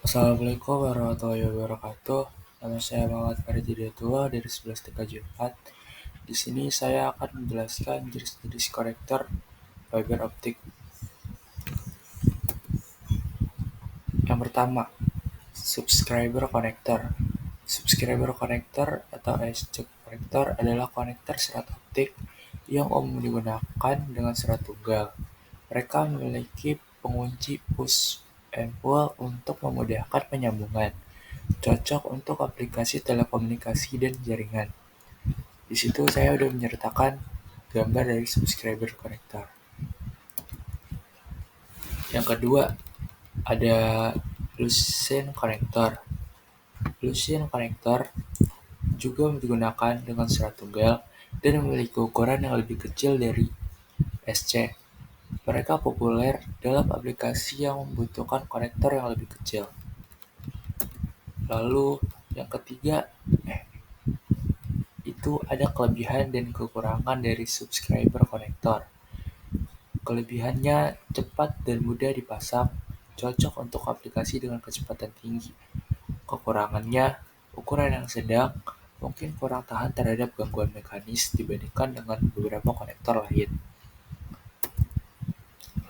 Assalamualaikum warahmatullahi wabarakatuh. Nama saya Muhammad Farid Hidayatullah dari 11 TKJ 4. Di sini saya akan menjelaskan jenis-jenis konektor fiber optik. Yang pertama, subscriber konektor. Subscriber konektor atau SC konektor adalah konektor serat optik yang umum digunakan dengan serat tunggal. Mereka memiliki pengunci push and pull untuk memudahkan penyambungan. Cocok untuk aplikasi telekomunikasi dan jaringan. Di situ saya udah menyertakan gambar dari subscriber connector. Yang kedua, ada Lucene connector. Lucene connector juga digunakan dengan serat tunggal dan memiliki ukuran yang lebih kecil dari SC. Mereka populer dalam aplikasi yang membutuhkan konektor yang lebih kecil. Lalu yang ketiga, itu ada kelebihan dan kekurangan dari subscriber konektor. Kelebihannya cepat dan mudah dipasang, cocok untuk aplikasi dengan kecepatan tinggi. Kekurangannya, ukuran yang sedang, mungkin kurang tahan terhadap gangguan mekanis dibandingkan dengan beberapa konektor lain.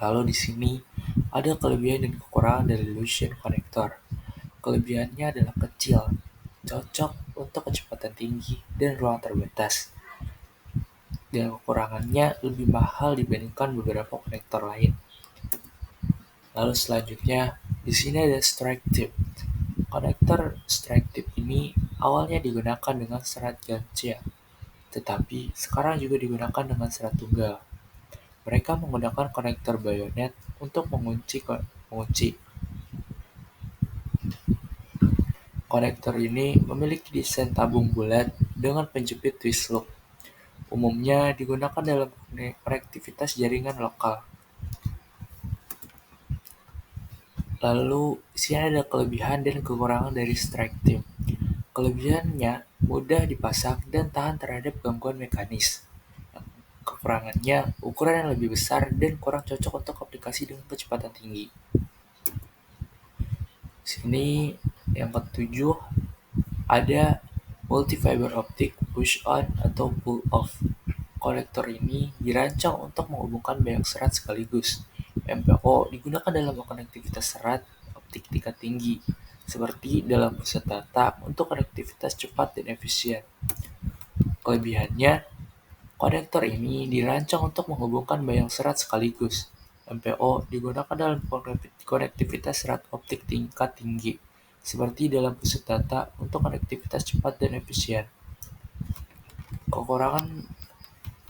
Lalu di sini ada kelebihan dan kekurangan dari Lucene konektor. Kelebihannya adalah kecil, cocok untuk kecepatan tinggi dan ruang terbatas. Dan kekurangannya lebih mahal dibandingkan beberapa konektor lain. Lalu selanjutnya, di sini ada strike tip. Konektor strike tip ini awalnya digunakan dengan serat ganja, tetapi sekarang juga digunakan dengan serat tunggal. Mereka menggunakan konektor bayonet untuk mengunci. Konektor ini memiliki desain tabung bulat dengan penjepit twist loop. Umumnya digunakan dalam konektivitas jaringan lokal. Lalu, di sini ada kelebihan dan kekurangan dari strike tip. Kelebihannya mudah dipasang dan tahan terhadap gangguan mekanis. Kekurangannya ukuran yang lebih besar dan kurang cocok untuk aplikasi dengan kecepatan tinggi. Sini yang ketujuh ada multi-fiber optic push on atau pull off. Konektor ini dirancang untuk menghubungkan banyak serat sekaligus. MPO digunakan dalam konektivitas serat optik tingkat tinggi, seperti dalam pusat data untuk konektivitas cepat dan efisien. Kelebihannya, konektor ini dirancang untuk menghubungkan banyak serat sekaligus. MPO digunakan dalam konektivitas serat optik tingkat tinggi, seperti dalam pusat data untuk konektivitas cepat dan efisien.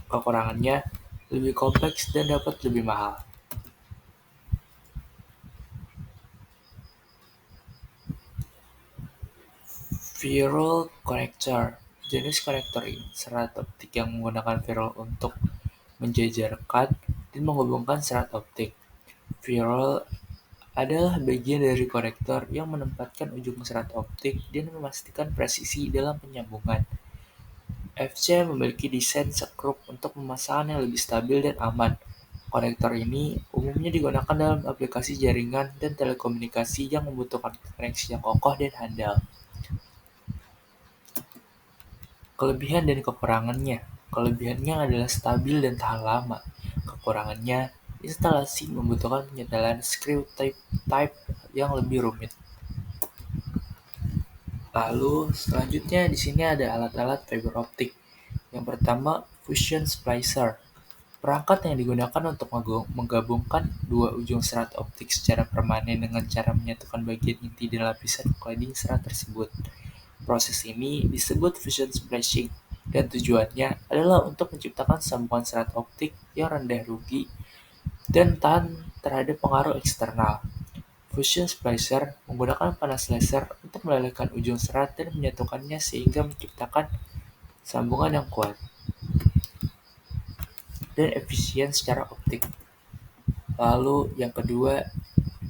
Kekurangannya lebih kompleks dan dapat lebih mahal. Viral connector. Jenis konektor serat optik yang menggunakan viral untuk menjajarkan dan menghubungkan serat optik. Viral adalah bagian dari konektor yang menempatkan ujung serat optik dan memastikan presisi dalam penyambungan. FC memiliki desain sekrup untuk pemasangan yang lebih stabil dan aman. Konektor ini umumnya digunakan dalam aplikasi jaringan dan telekomunikasi yang membutuhkan koneksi yang kokoh dan handal. Kelebihan dan kekurangannya. Kelebihannya adalah stabil dan tahan lama. Kekurangannya, instalasi membutuhkan penyetelan screw type yang lebih rumit. Lalu selanjutnya di sini ada alat-alat fiber optik. Yang pertama, fusion splicer. Perangkat yang digunakan untuk menggabungkan dua ujung serat optik secara permanen dengan cara menyatukan bagian inti dan lapisan cladding serat tersebut. Proses ini disebut fusion splashing, dan tujuannya adalah untuk menciptakan sambungan serat optik yang rendah rugi dan tahan terhadap pengaruh eksternal. Fusion splicer menggunakan panas laser untuk melelehkan ujung serat dan menyatukannya sehingga menciptakan sambungan yang kuat dan efisien secara optik. Lalu yang kedua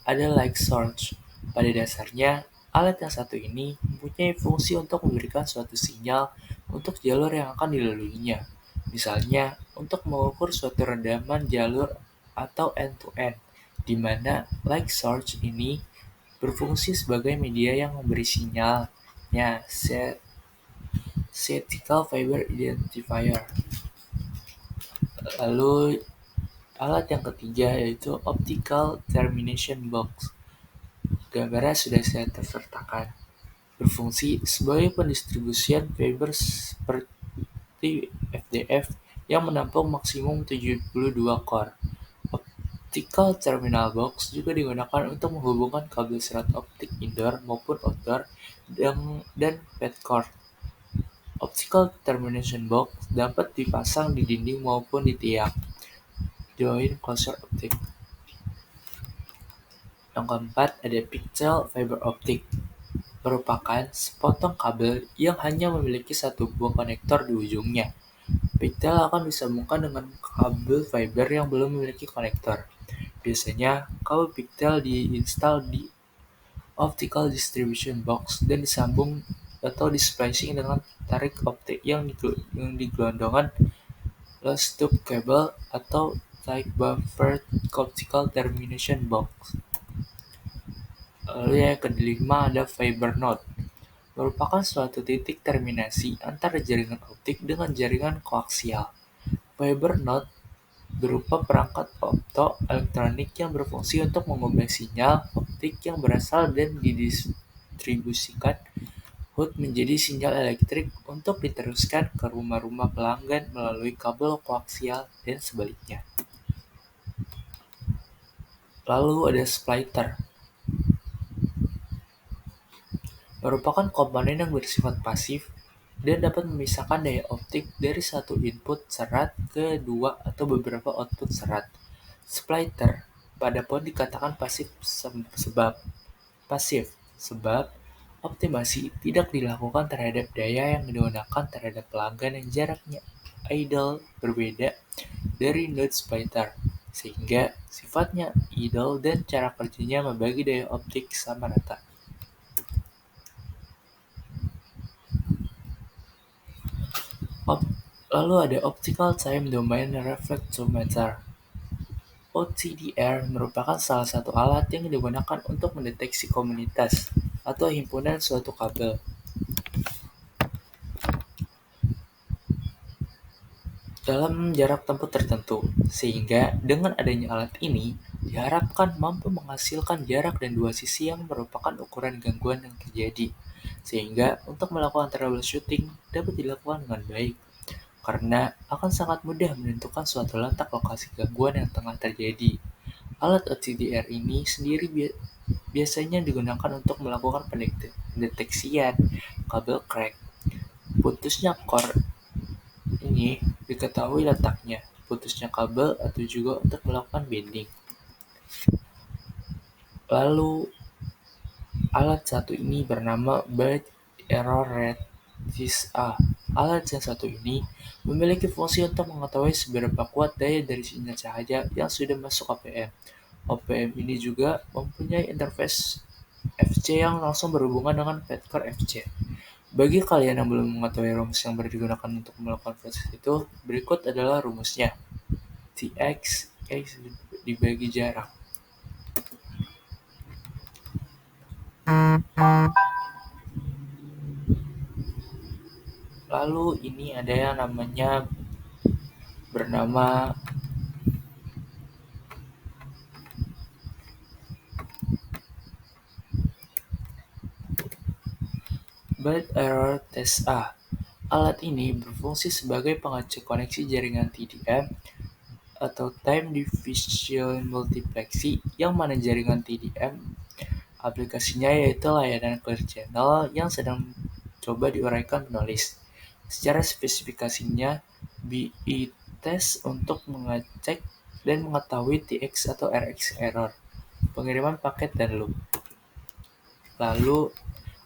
ada light source. Pada dasarnya, alat yang satu ini mempunyai fungsi untuk memberikan suatu sinyal untuk jalur yang akan dilaluinya. Misalnya, untuk mengukur suatu rendaman jalur atau end-to-end, di mana light source ini berfungsi sebagai media yang memberi sinyalnya Statistical Fiber Identifier. Lalu alat yang ketiga yaitu Optical Termination Box. Gambarnya sudah saya sertakan. Berfungsi sebagai pendistribusian fiber seperti FDF yang menampung maksimum 72 core. Optical terminal box juga digunakan untuk menghubungkan kabel serat optik indoor maupun outdoor dan petcord. Optical termination box dapat dipasang di dinding maupun di tiang. Join closure optic. Yang keempat ada pixel fiber optic, merupakan sepotong kabel yang hanya memiliki satu buah konektor di ujungnya. Pigtail akan disambungkan dengan kabel fiber yang belum memiliki konektor. Biasanya, kabel pigtail diinstal di optical distribution box dan disambung atau di-splicing dengan tarik optik yang digelondongan loose tube cable atau tight buffered optical termination box. Lalu yang kelima ada fiber node, merupakan suatu titik terminasi antara jaringan optik dengan jaringan koaksial. Fiber node berupa perangkat optoelektronik yang berfungsi untuk mengubah sinyal optik yang berasal dan didistribusikan hut menjadi sinyal elektrik untuk diteruskan ke rumah-rumah pelanggan melalui kabel koaksial dan sebaliknya. Lalu ada splitter, merupakan komponen yang bersifat pasif dan dapat memisahkan daya optik dari satu input serat ke dua atau beberapa output serat. Splitter pada pun dikatakan sebab optimasi tidak dilakukan terhadap daya yang digunakan terhadap pelanggan yang jaraknya idle berbeda dari node splitter, sehingga sifatnya idle dan cara kerjanya membagi daya optik sama rata. Lalu ada Optical Time Domain Reflectometer. OTDR merupakan salah satu alat yang digunakan untuk mendeteksi komunitas atau himpunan suatu kabel. Dalam jarak tempuh tertentu, sehingga dengan adanya alat ini diharapkan mampu menghasilkan jarak dan dua sisi yang merupakan ukuran gangguan yang terjadi, sehingga untuk melakukan troubleshooting dapat dilakukan dengan baik, karena akan sangat mudah menentukan suatu letak lokasi gangguan yang tengah terjadi. Alat OTDR ini sendiri biasanya digunakan untuk melakukan pendeteksian kabel crack. Putusnya core ini diketahui letaknya, putusnya kabel atau juga untuk melakukan bending. Lalu alat satu ini bernama Bit Error Rate A. Alat yang satu ini memiliki fungsi untuk mengetahui seberapa kuat daya dari sinyal cahaya yang sudah masuk OPM. OPM ini juga mempunyai interface FC yang langsung berhubungan dengan petcord FC. Bagi kalian yang belum mengetahui rumus yang digunakan untuk melakukan proses itu, berikut adalah rumusnya. Tx dibagi jarak. Lalu ini ada yang namanya bernama Bit Error Test A. Alat ini berfungsi sebagai pengecek koneksi jaringan TDM atau Time Division Multiplexing, yang mana jaringan TDM aplikasinya yaitu layanan clear channel yang sedang coba diuraikan penulis. Secara spesifikasinya, BI test untuk mengecek dan mengetahui TX atau RX error, pengiriman paket dan loop. Lalu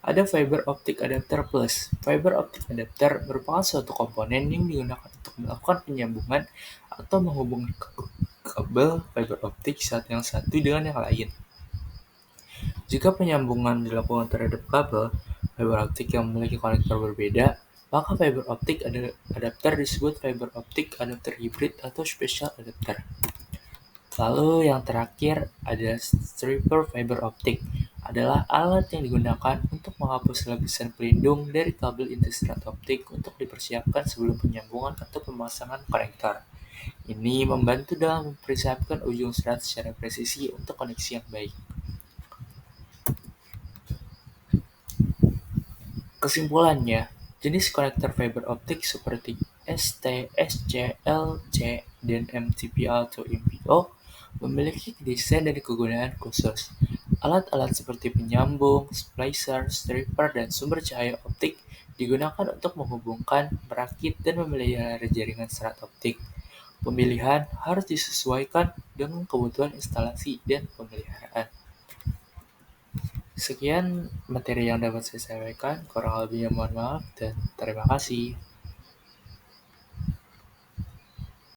ada Fiber Optic Adapter Plus. Fiber Optic Adapter merupakan suatu komponen yang digunakan untuk melakukan penyambungan atau menghubungkan kabel fiber optik yang satu dengan yang lain. Jika penyambungan dilakukan terhadap kabel fiber optik yang memiliki konektor berbeda, maka fiber optic adapter disebut fiber optic adapter hybrid atau special adapter. Lalu yang terakhir ada stripper fiber optic. adalah alat yang digunakan untuk menghapus lapisan pelindung dari kabel inti serat optik untuk dipersiapkan sebelum penyambungan atau pemasangan konektor. Ini membantu dalam mempersiapkan ujung serat secara presisi untuk koneksi yang baik. Kesimpulannya, jenis konektor fiber optik seperti ST, SC, LC, dan MTP atau MPO memiliki desain dan kegunaan khusus. Alat-alat seperti penyambung, splicer, stripper, dan sumber cahaya optik digunakan untuk menghubungkan, merakit, dan memelihara jaringan serat optik. Pemilihan harus disesuaikan dengan kebutuhan instalasi dan pemeliharaan. Sekian materi yang dapat saya sampaikan, kurang lebihnya mohon maaf dan terima kasih.